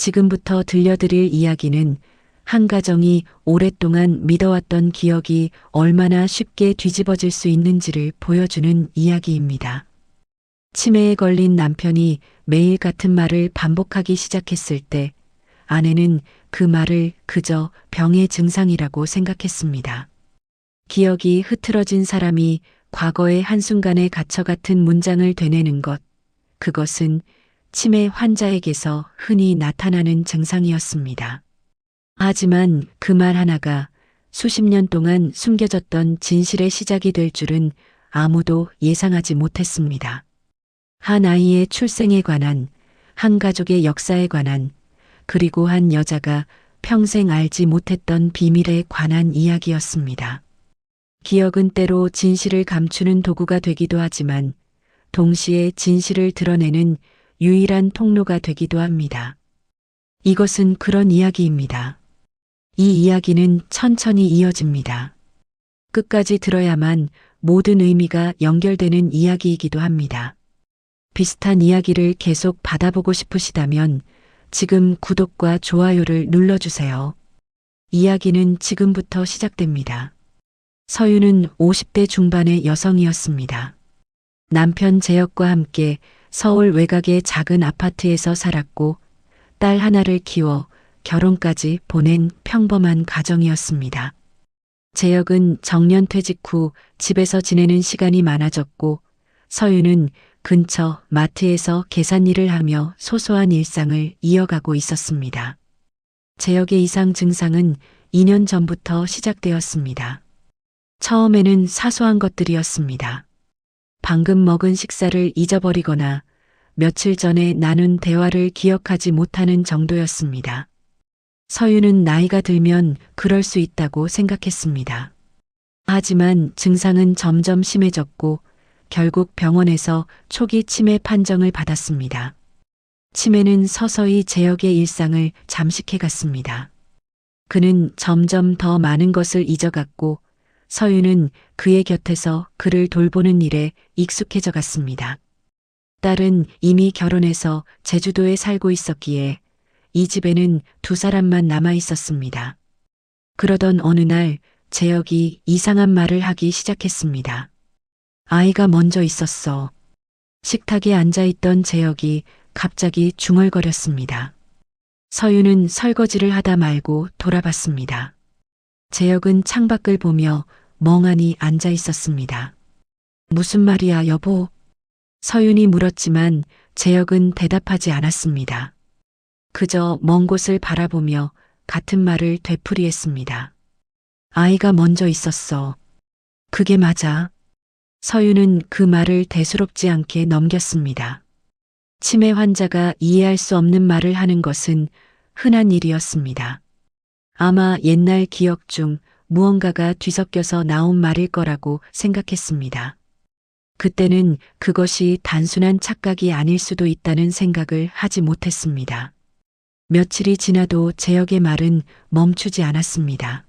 지금부터 들려드릴 이야기는 한 가정이 오랫동안 믿어왔던 기억이 얼마나 쉽게 뒤집어질 수 있는지를 보여주는 이야기입니다. 치매에 걸린 남편이 매일 같은 말을 반복하기 시작했을 때 아내는 그 말을 그저 병의 증상이라고 생각했습니다. 기억이 흐트러진 사람이 과거의 한순간에 갇혀 같은 문장을 되뇌는 것, 그것은 치매 환자에게서 흔히 나타나는 증상이었습니다. 하지만 그 말 하나가 수십 년 동안 숨겨졌던 진실의 시작이 될 줄은 아무도 예상하지 못했습니다. 한 아이의 출생에 관한, 한 가족의 역사에 관한, 그리고 한 여자가 평생 알지 못했던 비밀에 관한 이야기였습니다. 기억은 때로 진실을 감추는 도구가 되기도 하지만 동시에 진실을 드러내는 유일한 통로가 되기도 합니다. 이것은 그런 이야기입니다. 이 이야기는 천천히 이어집니다. 끝까지 들어야만 모든 의미가 연결되는 이야기이기도 합니다. 비슷한 이야기를 계속 받아보고 싶으시다면 지금 구독과 좋아요를 눌러주세요. 이야기는 지금부터 시작됩니다. 서유는 50대 중반의 여성이었습니다. 남편 재혁과 함께 서울 외곽의 작은 아파트에서 살았고 딸 하나를 키워 결혼까지 보낸 평범한 가정이었습니다. 재혁은 정년퇴직 후 집에서 지내는 시간이 많아졌고 서유는 근처 마트에서 계산일을 하며 소소한 일상을 이어가고 있었습니다. 재혁의 이상 증상은 2년 전부터 시작되었습니다. 처음에는 사소한 것들이었습니다. 방금 먹은 식사를 잊어버리거나 며칠 전에 나눈 대화를 기억하지 못하는 정도였습니다. 서유는 나이가 들면 그럴 수 있다고 생각했습니다. 하지만 증상은 점점 심해졌고 결국 병원에서 초기 치매 판정을 받았습니다. 치매는 서서히 재혁의 일상을 잠식해갔습니다. 그는 점점 더 많은 것을 잊어갔고 서유는 그의 곁에서 그를 돌보는 일에 익숙해져 갔습니다. 딸은 이미 결혼해서 제주도에 살고 있었기에 이 집에는 두 사람만 남아 있었습니다. 그러던 어느 날 재혁이 이상한 말을 하기 시작했습니다. 아이가 먼저 있었어. 식탁에 앉아있던 재혁이 갑자기 중얼거렸습니다. 서유는 설거지를 하다 말고 돌아봤습니다. 재혁은 창밖을 보며 멍하니 앉아 있었습니다. 무슨 말이야, 여보? 서윤이 물었지만 재혁은 대답하지 않았습니다. 그저 먼 곳을 바라보며 같은 말을 되풀이했습니다. 아이가 먼저 있었어. 그게 맞아. 서윤은 그 말을 대수롭지 않게 넘겼습니다. 치매 환자가 이해할 수 없는 말을 하는 것은 흔한 일이었습니다. 아마 옛날 기억 중 무언가가 뒤섞여서 나온 말일 거라고 생각했습니다. 그때는 그것이 단순한 착각이 아닐 수도 있다는 생각을 하지 못했습니다. 며칠이 지나도 재혁의 말은 멈추지 않았습니다.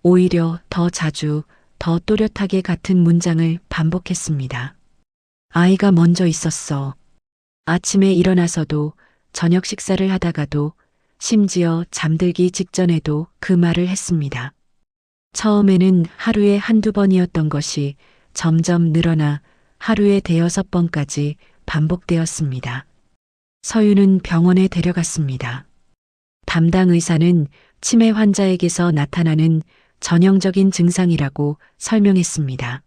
오히려 더 자주, 더 또렷하게 같은 문장을 반복했습니다. 아이가 먼저 있었어. 아침에 일어나서도, 저녁 식사를 하다가도, 심지어 잠들기 직전에도 그 말을 했습니다. 처음에는 하루에 한두 번이었던 것이 점점 늘어나 하루에 5-6번까지 반복되었습니다. 서유는 병원에 데려갔습니다. 담당 의사는 치매 환자에게서 나타나는 전형적인 증상이라고 설명했습니다.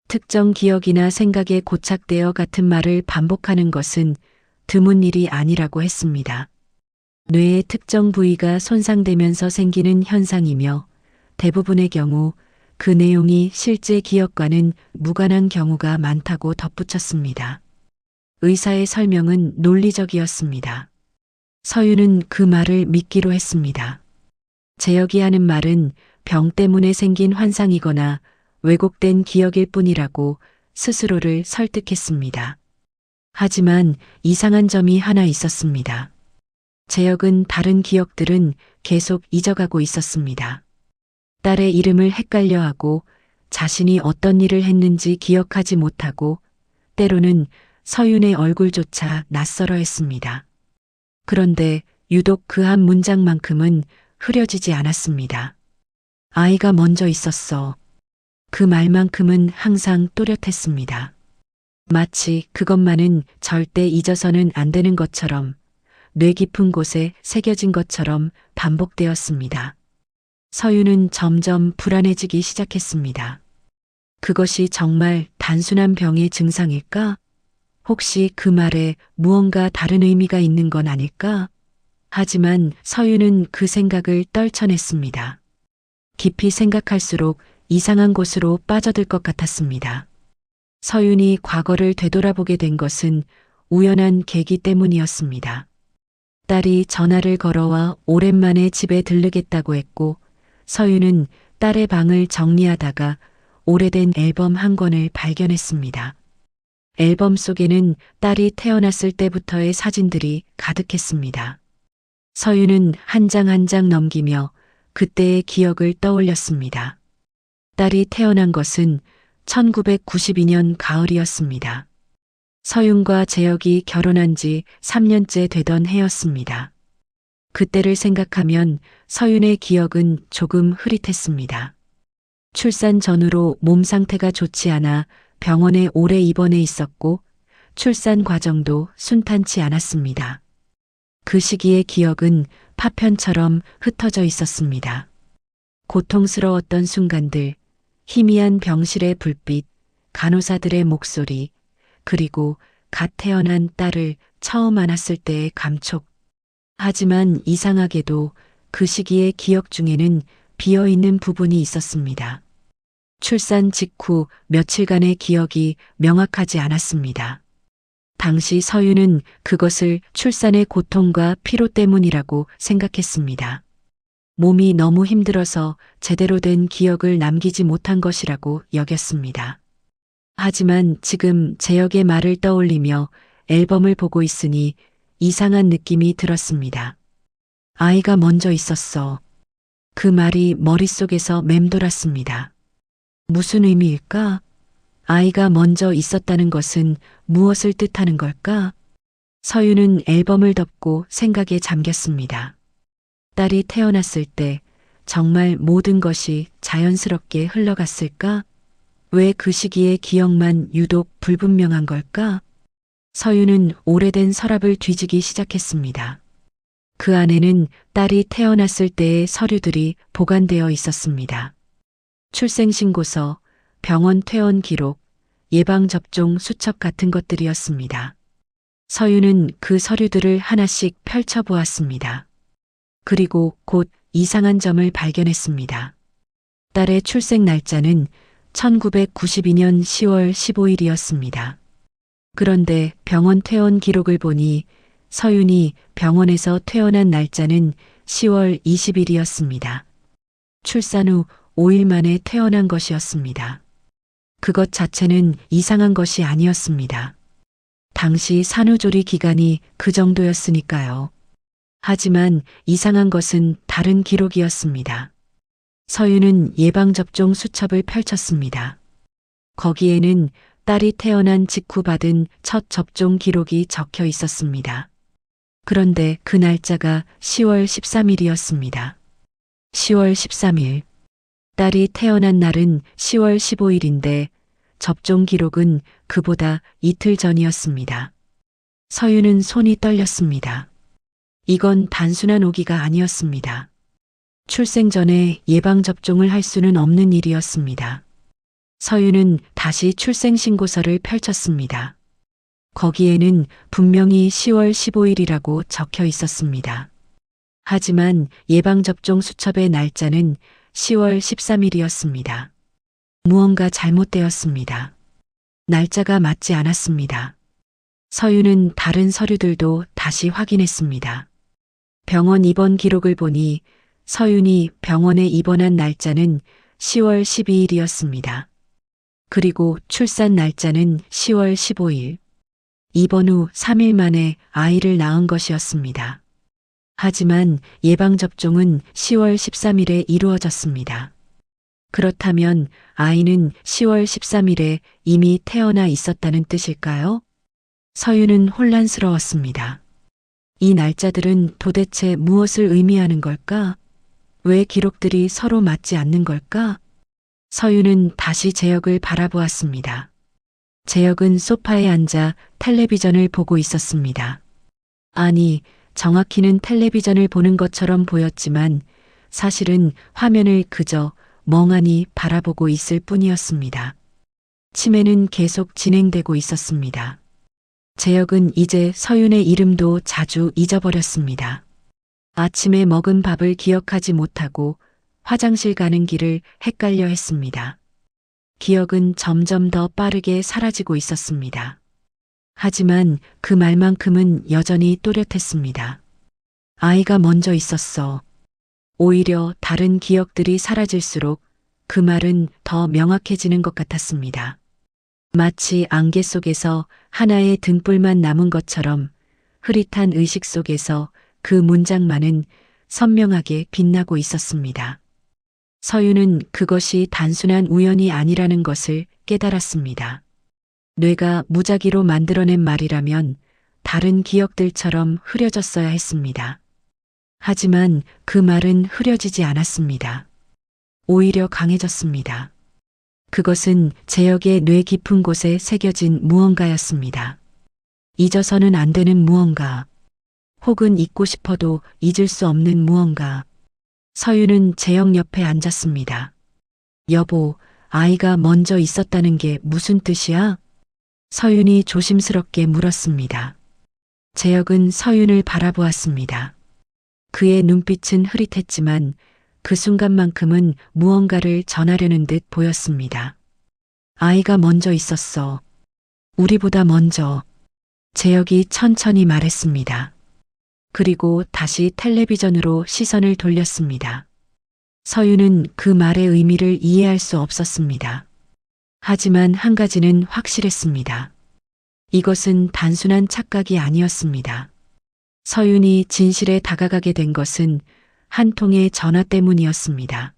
특정 기억이나 생각에 고착되어 같은 말을 반복하는 것은 드문 일이 아니라고 했습니다. 뇌의 특정 부위가 손상되면서 생기는 현상이며 대부분의 경우 그 내용이 실제 기억과는 무관한 경우가 많다고 덧붙였습니다. 의사의 설명은 논리적이었습니다. 서유는 그 말을 믿기로 했습니다. 재혁이 하는 말은 병 때문에 생긴 환상이거나 왜곡된 기억일 뿐이라고 스스로를 설득했습니다. 하지만 이상한 점이 하나 있었습니다. 재혁은 다른 기억들은 계속 잊어가고 있었습니다. 딸의 이름을 헷갈려하고 자신이 어떤 일을 했는지 기억하지 못하고 때로는 서윤의 얼굴조차 낯설어 했습니다. 그런데 유독 그 한 문장만큼은 흐려지지 않았습니다. 아이가 먼저 있었어. 그 말만큼은 항상 또렷했습니다. 마치 그것만은 절대 잊어서는 안 되는 것처럼, 뇌 깊은 곳에 새겨진 것처럼 반복되었습니다. 서유는 점점 불안해지기 시작했습니다. 그것이 정말 단순한 병의 증상일까? 혹시 그 말에 무언가 다른 의미가 있는 건 아닐까? 하지만 서유는 그 생각을 떨쳐냈습니다. 깊이 생각할수록 이상한 곳으로 빠져들 것 같았습니다. 서윤이 과거를 되돌아보게 된 것은 우연한 계기 때문이었습니다. 딸이 전화를 걸어와 오랜만에 집에 들르겠다고 했고, 서윤은 딸의 방을 정리하다가 오래된 앨범 한 권을 발견했습니다. 앨범 속에는 딸이 태어났을 때부터의 사진들이 가득했습니다. 서윤은 한 장 한 장 넘기며 그때의 기억을 떠올렸습니다. 딸이 태어난 것은 1992년 가을이었습니다. 서윤과 재혁이 결혼한 지 3년째 되던 해였습니다. 그때를 생각하면 서윤의 기억은 조금 흐릿했습니다. 출산 전후로 몸 상태가 좋지 않아 병원에 오래 입원해 있었고 출산 과정도 순탄치 않았습니다. 그 시기의 기억은 파편처럼 흩어져 있었습니다. 고통스러웠던 순간들, 희미한 병실의 불빛, 간호사들의 목소리, 그리고 갓 태어난 딸을 처음 안았을 때의 감촉. 하지만 이상하게도 그 시기의 기억 중에는 비어있는 부분이 있었습니다. 출산 직후 며칠간의 기억이 명확하지 않았습니다. 당시 서유는 그것을 출산의 고통과 피로 때문이라고 생각했습니다. 몸이 너무 힘들어서 제대로 된 기억을 남기지 못한 것이라고 여겼습니다. 하지만 지금 재혁의 말을 떠올리며 앨범을 보고 있으니 이상한 느낌이 들었습니다. 아이가 먼저 있었어. 그 말이 머릿속에서 맴돌았습니다. 무슨 의미일까? 아이가 먼저 있었다는 것은 무엇을 뜻하는 걸까? 서유는 앨범을 덮고 생각에 잠겼습니다. 딸이 태어났을 때 정말 모든 것이 자연스럽게 흘러갔을까? 왜 그 시기의 기억만 유독 불분명한 걸까? 서유는 오래된 서랍을 뒤지기 시작했습니다. 그 안에는 딸이 태어났을 때의 서류들이 보관되어 있었습니다. 출생신고서, 병원 퇴원 기록, 예방접종 수첩 같은 것들이었습니다. 서유는 그 서류들을 하나씩 펼쳐보았습니다. 그리고 곧 이상한 점을 발견했습니다. 딸의 출생 날짜는 1992년 10월 15일이었습니다. 그런데 병원 퇴원 기록을 보니 서윤이 병원에서 퇴원한 날짜는 10월 20일이었습니다. 출산 후 5일 만에 퇴원한 것이었습니다. 그것 자체는 이상한 것이 아니었습니다. 당시 산후조리 기간이 그 정도였으니까요. 하지만 이상한 것은 다른 기록이었습니다. 서윤은 예방접종 수첩을 펼쳤습니다. 거기에는 딸이 태어난 직후 받은 첫 접종 기록이 적혀 있었습니다. 그런데 그 날짜가 10월 13일이었습니다. 10월 13일. 딸이 태어난 날은 10월 15일인데 접종 기록은 그보다 이틀 전이었습니다. 서윤은 손이 떨렸습니다. 이건 단순한 오기가 아니었습니다. 출생 전에 예방접종을 할 수는 없는 일이었습니다. 서윤은 다시 출생신고서를 펼쳤습니다. 거기에는 분명히 10월 15일이라고 적혀 있었습니다. 하지만 예방접종 수첩의 날짜는 10월 13일이었습니다. 무언가 잘못되었습니다. 날짜가 맞지 않았습니다. 서윤은 다른 서류들도 다시 확인했습니다. 병원 입원 기록을 보니 서윤이 병원에 입원한 날짜는 10월 12일이었습니다. 그리고 출산 날짜는 10월 15일. 입원 후 3일 만에 아이를 낳은 것이었습니다. 하지만 예방접종은 10월 13일에 이루어졌습니다. 그렇다면 아이는 10월 13일에 이미 태어나 있었다는 뜻일까요? 서윤은 혼란스러웠습니다. 이 날짜들은 도대체 무엇을 의미하는 걸까? 왜 기록들이 서로 맞지 않는 걸까? 서윤은 다시 재혁을 바라보았습니다. 재혁은 소파에 앉아 텔레비전을 보고 있었습니다. 아니, 정확히는 텔레비전을 보는 것처럼 보였지만 사실은 화면을 그저 멍하니 바라보고 있을 뿐이었습니다. 치매는 계속 진행되고 있었습니다. 재혁은 이제 서윤의 이름도 자주 잊어버렸습니다. 아침에 먹은 밥을 기억하지 못하고 화장실 가는 길을 헷갈려 했습니다. 기억은 점점 더 빠르게 사라지고 있었습니다. 하지만 그 말만큼은 여전히 또렷했습니다. 아이가 먼저 있었어. 오히려 다른 기억들이 사라질수록 그 말은 더 명확해지는 것 같았습니다. 마치 안개 속에서 하나의 등불만 남은 것처럼 흐릿한 의식 속에서 그 문장만은 선명하게 빛나고 있었습니다. 서윤은 그것이 단순한 우연이 아니라는 것을 깨달았습니다. 뇌가 무작위로 만들어낸 말이라면 다른 기억들처럼 흐려졌어야 했습니다. 하지만 그 말은 흐려지지 않았습니다. 오히려 강해졌습니다. 그것은 재혁의 뇌 깊은 곳에 새겨진 무언가였습니다. 잊어서는 안 되는 무언가, 혹은 잊고 싶어도 잊을 수 없는 무언가. 서윤은 재혁 옆에 앉았습니다. 여보, 아이가 먼저 있었다는 게 무슨 뜻이야? 서윤이 조심스럽게 물었습니다. 재혁은 서윤을 바라보았습니다. 그의 눈빛은 흐릿했지만 그 순간만큼은 무언가를 전하려는 듯 보였습니다. 아이가 먼저 있었어. 우리보다 먼저. 재혁이 천천히 말했습니다. 그리고 다시 텔레비전으로 시선을 돌렸습니다. 서윤은 그 말의 의미를 이해할 수 없었습니다. 하지만 한 가지는 확실했습니다. 이것은 단순한 착각이 아니었습니다. 서윤이 진실에 다가가게 된 것은 한 통의 전화 때문이었습니다.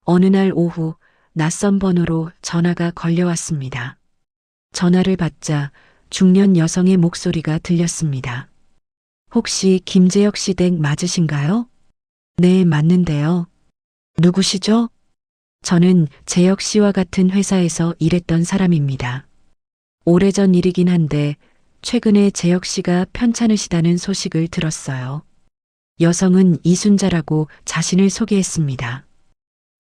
어느 날 오후 낯선 번호로 전화가 걸려왔습니다. 전화를 받자 중년 여성의 목소리가 들렸습니다. 혹시 김재혁 씨 댁 맞으신가요? 네, 맞는데요. 누구시죠? 저는 재혁 씨와 같은 회사에서 일했던 사람입니다. 오래전 일이긴 한데 최근에 재혁 씨가 편찮으시다는 소식을 들었어요. 여성은 이순자라고 자신을 소개했습니다.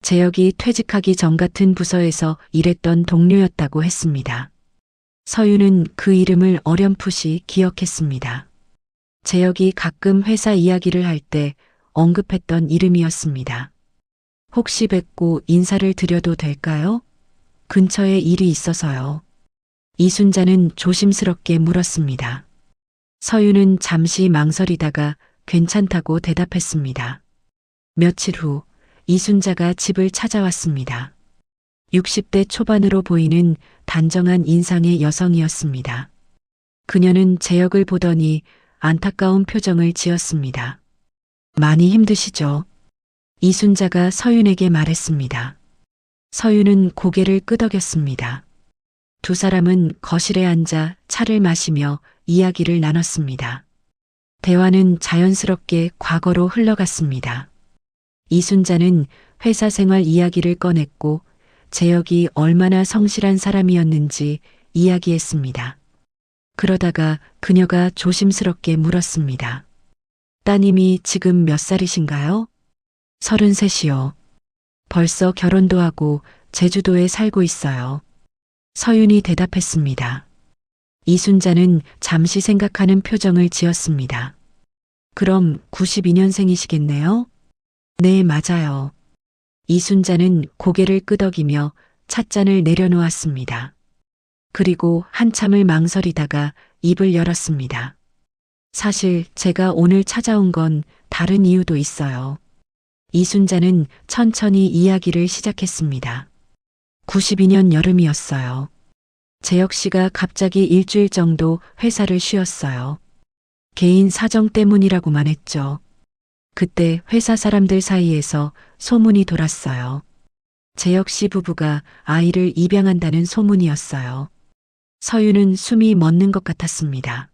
재혁이 퇴직하기 전 같은 부서에서 일했던 동료였다고 했습니다. 서윤은 그 이름을 어렴풋이 기억했습니다. 재혁이 가끔 회사 이야기를 할 때 언급했던 이름이었습니다. 혹시 뵙고 인사를 드려도 될까요? 근처에 일이 있어서요. 이순자는 조심스럽게 물었습니다. 서윤은 잠시 망설이다가 괜찮다고 대답했습니다. 며칠 후 이순자가 집을 찾아왔습니다. 60대 초반으로 보이는 단정한 인상의 여성이었습니다. 그녀는 재혁을 보더니 안타까운 표정을 지었습니다. 많이 힘드시죠? 이순자가 서윤에게 말했습니다. 서윤은 고개를 끄덕였습니다. 두 사람은 거실에 앉아 차를 마시며 이야기를 나눴습니다. 대화는 자연스럽게 과거로 흘러갔습니다. 이순자는 회사 생활 이야기를 꺼냈고 재혁이 얼마나 성실한 사람이었는지 이야기했습니다. 그러다가 그녀가 조심스럽게 물었습니다. 따님이 지금 몇 살이신가요? 33이요. 벌써 결혼도 하고 제주도에 살고 있어요. 서윤이 대답했습니다. 이순자는 잠시 생각하는 표정을 지었습니다. 그럼 92년생이시겠네요? 네, 맞아요. 이순자는 고개를 끄덕이며 찻잔을 내려놓았습니다. 그리고 한참을 망설이다가 입을 열었습니다. 사실 제가 오늘 찾아온 건 다른 이유도 있어요. 이순자는 천천히 이야기를 시작했습니다. 92년 여름이었어요. 재혁 씨가 갑자기 일주일 정도 회사를 쉬었어요. 개인 사정 때문이라고만 했죠. 그때 회사 사람들 사이에서 소문이 돌았어요. 재혁 씨 부부가 아이를 입양한다는 소문이었어요. 서윤은 숨이 멎는 것 같았습니다.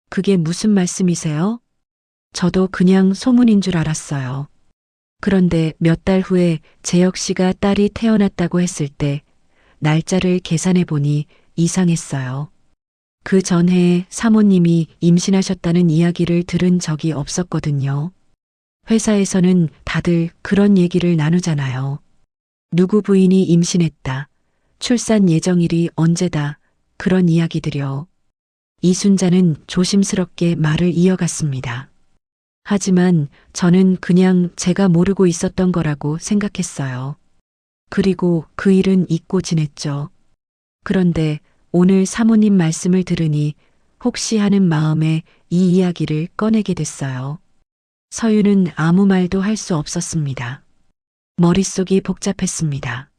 그게 무슨 말씀이세요? 저도 그냥 소문인 줄 알았어요. 그런데 몇 달 후에 재혁 씨가 딸이 태어났다고 했을 때 날짜를 계산해 보니 이상했어요. 그 전해에 사모님이 임신하셨다는 이야기를 들은 적이 없었거든요. 회사에서는 다들 그런 얘기를 나누잖아요. 누구 부인이 임신했다. 출산 예정일이 언제다. 그런 이야기들요. 이순자는 조심스럽게 말을 이어갔습니다. 하지만 저는 그냥 제가 모르고 있었던 거라고 생각했어요. 그리고 그 일은 잊고 지냈죠. 그런데 오늘 사모님 말씀을 들으니 혹시 하는 마음에 이 이야기를 꺼내게 됐어요. 서유는 아무 말도 할 수 없었습니다. 머릿속이 복잡했습니다.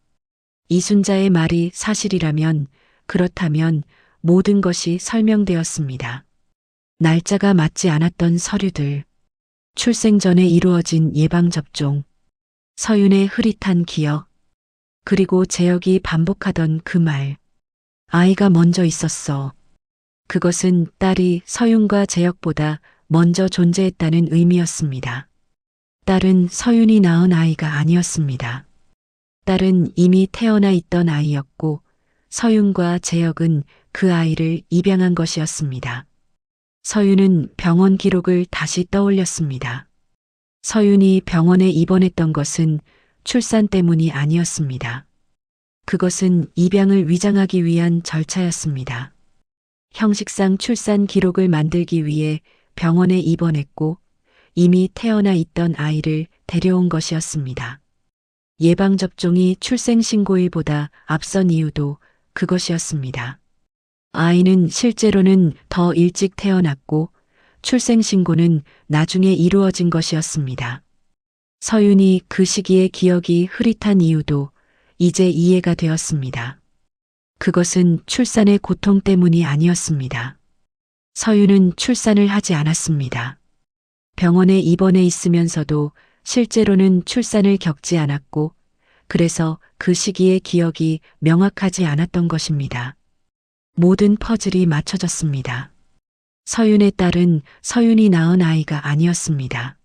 이순자의 말이 사실이라면, 그렇다면 모든 것이 설명되었습니다. 날짜가 맞지 않았던 서류들, 출생 전에 이루어진 예방접종, 서윤의 흐릿한 기억, 그리고 재혁이 반복하던 그 말. 아이가 먼저 있었어. 그것은 딸이 서윤과 재혁보다 먼저 존재했다는 의미였습니다. 딸은 서윤이 낳은 아이가 아니었습니다. 딸은 이미 태어나 있던 아이였고 서윤과 재혁은 그 아이를 입양한 것이었습니다. 서윤은 병원 기록을 다시 떠올렸습니다. 서윤이 병원에 입원했던 것은 출산 때문이 아니었습니다. 그것은 입양을 위장하기 위한 절차였습니다. 형식상 출산 기록을 만들기 위해 병원에 입원했고 이미 태어나 있던 아이를 데려온 것이었습니다. 예방접종이 출생신고일보다 앞선 이유도 그것이었습니다. 아이는 실제로는 더 일찍 태어났고 출생신고는 나중에 이루어진 것이었습니다. 서윤이 그 시기의 기억이 흐릿한 이유도 이제 이해가 되었습니다. 그것은 출산의 고통 때문이 아니었습니다. 서윤은 출산을 하지 않았습니다. 병원에 입원해 있으면서도 실제로는 출산을 겪지 않았고 그래서 그 시기의 기억이 명확하지 않았던 것입니다. 모든 퍼즐이 맞춰졌습니다. 서윤의 딸은 서윤이 낳은 아이가 아니었습니다.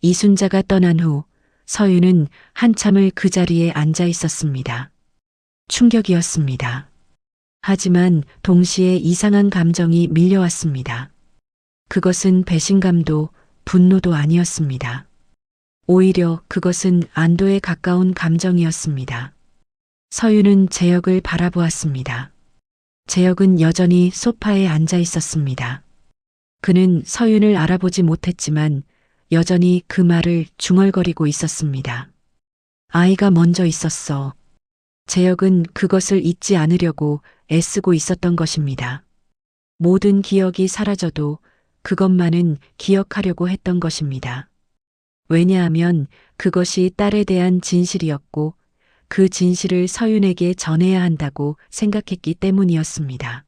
이순자가 떠난 후 서윤은 한참을 그 자리에 앉아 있었습니다. 충격이었습니다. 하지만 동시에 이상한 감정이 밀려왔습니다. 그것은 배신감도 분노도 아니었습니다. 오히려 그것은 안도에 가까운 감정이었습니다. 서윤은 재혁을 바라보았습니다. 재혁은 여전히 소파에 앉아 있었습니다. 그는 서윤을 알아보지 못했지만 여전히 그 말을 중얼거리고 있었습니다. 아이가 먼저 있었어. 재혁은 그것을 잊지 않으려고 애쓰고 있었던 것입니다. 모든 기억이 사라져도 그것만은 기억하려고 했던 것입니다. 왜냐하면 그것이 딸에 대한 진실이었고 그 진실을 서윤에게 전해야 한다고 생각했기 때문이었습니다.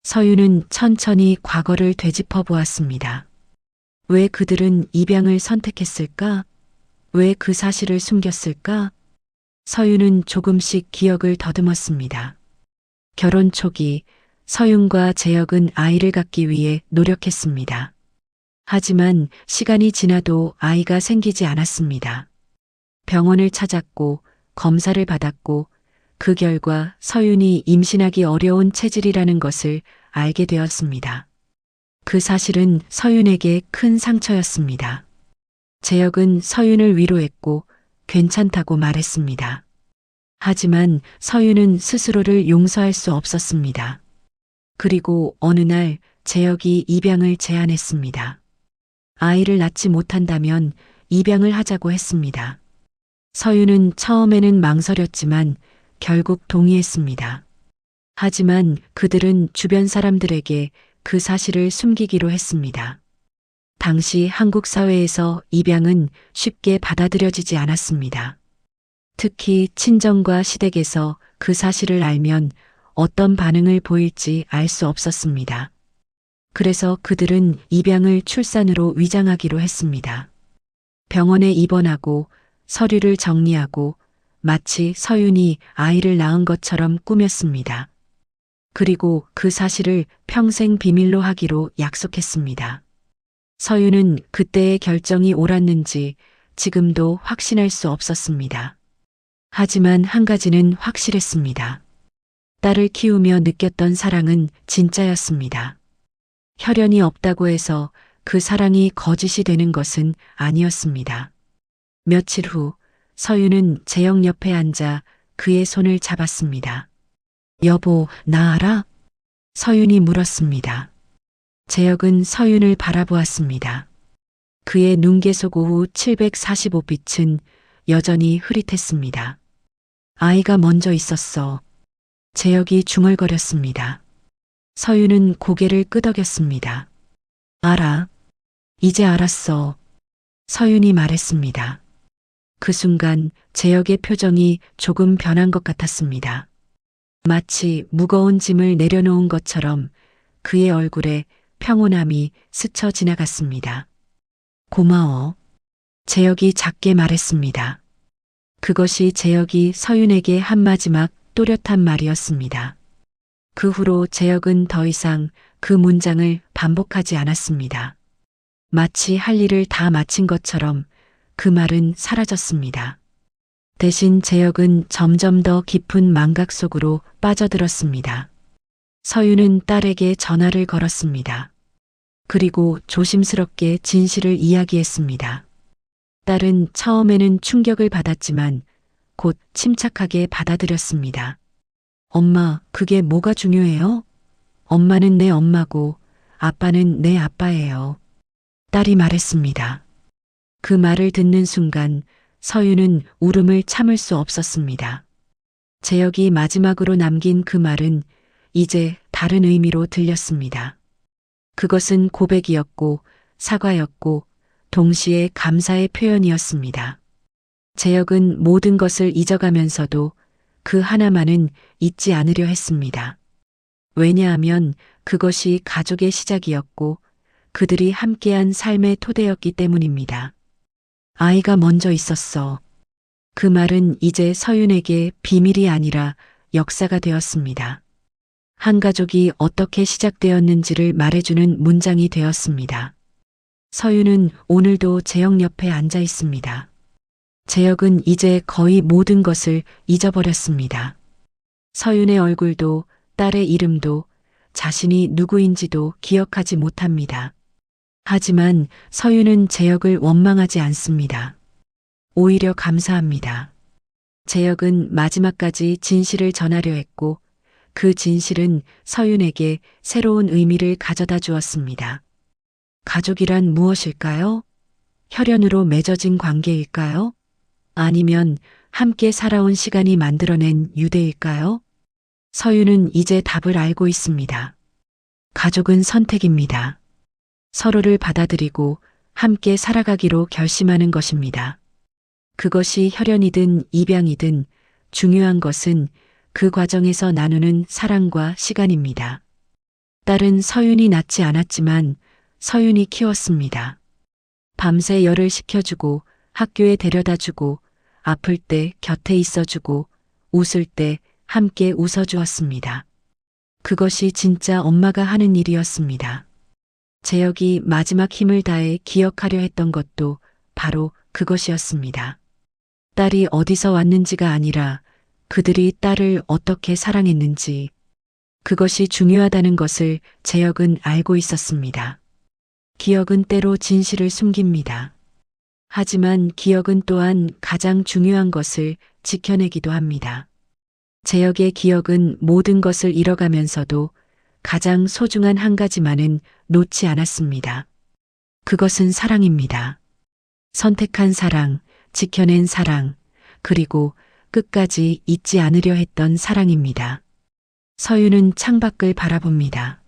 서윤은 천천히 과거를 되짚어 보았습니다. 왜 그들은 입양을 선택했을까? 왜 그 사실을 숨겼을까? 서윤은 조금씩 기억을 더듬었습니다. 결혼 초기 서윤과 재혁은 아이를 갖기 위해 노력했습니다. 하지만 시간이 지나도 아이가 생기지 않았습니다. 병원을 찾았고 검사를 받았고 그 결과 서윤이 임신하기 어려운 체질이라는 것을 알게 되었습니다. 그 사실은 서윤에게 큰 상처였습니다. 재혁은 서윤을 위로했고 괜찮다고 말했습니다. 하지만 서윤은 스스로를 용서할 수 없었습니다. 그리고 어느 날 재혁이 입양을 제안했습니다. 아이를 낳지 못한다면 입양을 하자고 했습니다. 서윤은 처음에는 망설였지만 결국 동의했습니다. 하지만 그들은 주변 사람들에게 그 사실을 숨기기로 했습니다. 당시 한국 사회에서 입양은 쉽게 받아들여지지 않았습니다. 특히 친정과 시댁에서 그 사실을 알면 어떤 반응을 보일지 알 수 없었습니다. 그래서 그들은 입양을 출산으로 위장하기로 했습니다. 병원에 입원하고 서류를 정리하고 마치 서윤이 아이를 낳은 것처럼 꾸몄습니다. 그리고 그 사실을 평생 비밀로 하기로 약속했습니다. 서윤은 그때의 결정이 옳았는지 지금도 확신할 수 없었습니다. 하지만 한 가지는 확실했습니다. 딸을 키우며 느꼈던 사랑은 진짜였습니다. 혈연이 없다고 해서 그 사랑이 거짓이 되는 것은 아니었습니다. 며칠 후 서윤은 재영 옆에 앉아 그의 손을 잡았습니다. 여보, 나 알아? 서윤이 물었습니다. 재혁은 서윤을 바라보았습니다. 그의 눈계속 오후 745빛은 여전히 흐릿했습니다. 아이가 먼저 있었어. 재혁이 중얼거렸습니다. 서윤은 고개를 끄덕였습니다. 알아. 이제 알았어. 서윤이 말했습니다. 그 순간 재혁의 표정이 조금 변한 것 같았습니다. 마치 무거운 짐을 내려놓은 것처럼 그의 얼굴에 평온함이 스쳐 지나갔습니다. 고마워. 재혁이 작게 말했습니다. 그것이 재혁이 서윤에게 한 마지막 또렷한 말이었습니다. 그 후로 재혁은 더 이상 그 문장을 반복하지 않았습니다. 마치 할 일을 다 마친 것처럼 그 말은 사라졌습니다. 대신 재혁은 점점 더 깊은 망각 속으로 빠져들었습니다. 서윤은 딸에게 전화를 걸었습니다. 그리고 조심스럽게 진실을 이야기했습니다. 딸은 처음에는 충격을 받았지만 곧 침착하게 받아들였습니다. 엄마, 그게 뭐가 중요해요? 엄마는 내 엄마고 아빠는 내 아빠예요. 딸이 말했습니다. 그 말을 듣는 순간 서윤은 울음을 참을 수 없었습니다. 재혁이 마지막으로 남긴 그 말은 이제 다른 의미로 들렸습니다. 그것은 고백이었고 사과였고 동시에 감사의 표현이었습니다. 재혁은 모든 것을 잊어가면서도 그 하나만은 잊지 않으려 했습니다. 왜냐하면 그것이 가족의 시작이었고 그들이 함께한 삶의 토대였기 때문입니다. 아이가 먼저 있었어. 그 말은 이제 서윤에게 비밀이 아니라 역사가 되었습니다. 한 가족이 어떻게 시작되었는지를 말해주는 문장이 되었습니다. 서윤은 오늘도 재혁 옆에 앉아 있습니다. 재혁은 이제 거의 모든 것을 잊어버렸습니다. 서윤의 얼굴도 딸의 이름도 자신이 누구인지도 기억하지 못합니다. 하지만 서윤은 재혁을 원망하지 않습니다. 오히려 감사합니다. 재혁은 마지막까지 진실을 전하려 했고 그 진실은 서윤에게 새로운 의미를 가져다 주었습니다. 가족이란 무엇일까요? 혈연으로 맺어진 관계일까요? 아니면 함께 살아온 시간이 만들어낸 유대일까요? 서윤은 이제 답을 알고 있습니다. 가족은 선택입니다. 서로를 받아들이고 함께 살아가기로 결심하는 것입니다. 그것이 혈연이든 입양이든 중요한 것은 그 과정에서 나누는 사랑과 시간입니다. 딸은 서윤이 낳지 않았지만 서윤이 키웠습니다. 밤새 열을 식혀주고 학교에 데려다주고 아플 때 곁에 있어주고 웃을 때 함께 웃어주었습니다. 그것이 진짜 엄마가 하는 일이었습니다. 재혁이 마지막 힘을 다해 기억하려 했던 것도 바로 그것이었습니다. 딸이 어디서 왔는지가 아니라 그들이 딸을 어떻게 사랑했는지, 그것이 중요하다는 것을 재혁은 알고 있었습니다. 기억은 때로 진실을 숨깁니다. 하지만 기억은 또한 가장 중요한 것을 지켜내기도 합니다. 재혁의 기억은 모든 것을 잃어가면서도 가장 소중한 한 가지만은 놓지 않았습니다. 그것은 사랑입니다. 선택한 사랑, 지켜낸 사랑, 그리고 끝까지 잊지 않으려 했던 사랑입니다. 서윤은 창밖을 바라봅니다.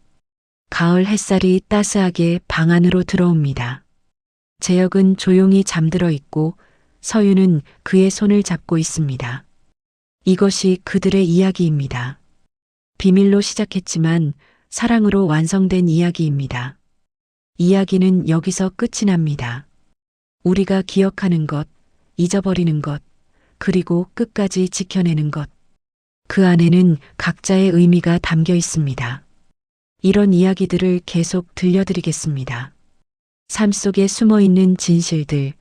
가을 햇살이 따스하게 방 안으로 들어옵니다. 재혁은 조용히 잠들어 있고 서윤은 그의 손을 잡고 있습니다. 이것이 그들의 이야기입니다. 비밀로 시작했지만 사랑으로 완성된 이야기입니다. 이야기는 여기서 끝이 납니다. 우리가 기억하는 것, 잊어버리는 것, 그리고 끝까지 지켜내는 것. 그 안에는 각자의 의미가 담겨 있습니다. 이런 이야기들을 계속 들려드리겠습니다. 삶 속에 숨어 있는 진실들,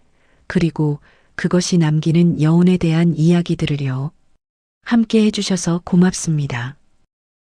그리고 그것이 남기는 여운에 대한 이야기들을요. 함께 해주셔서 고맙습니다.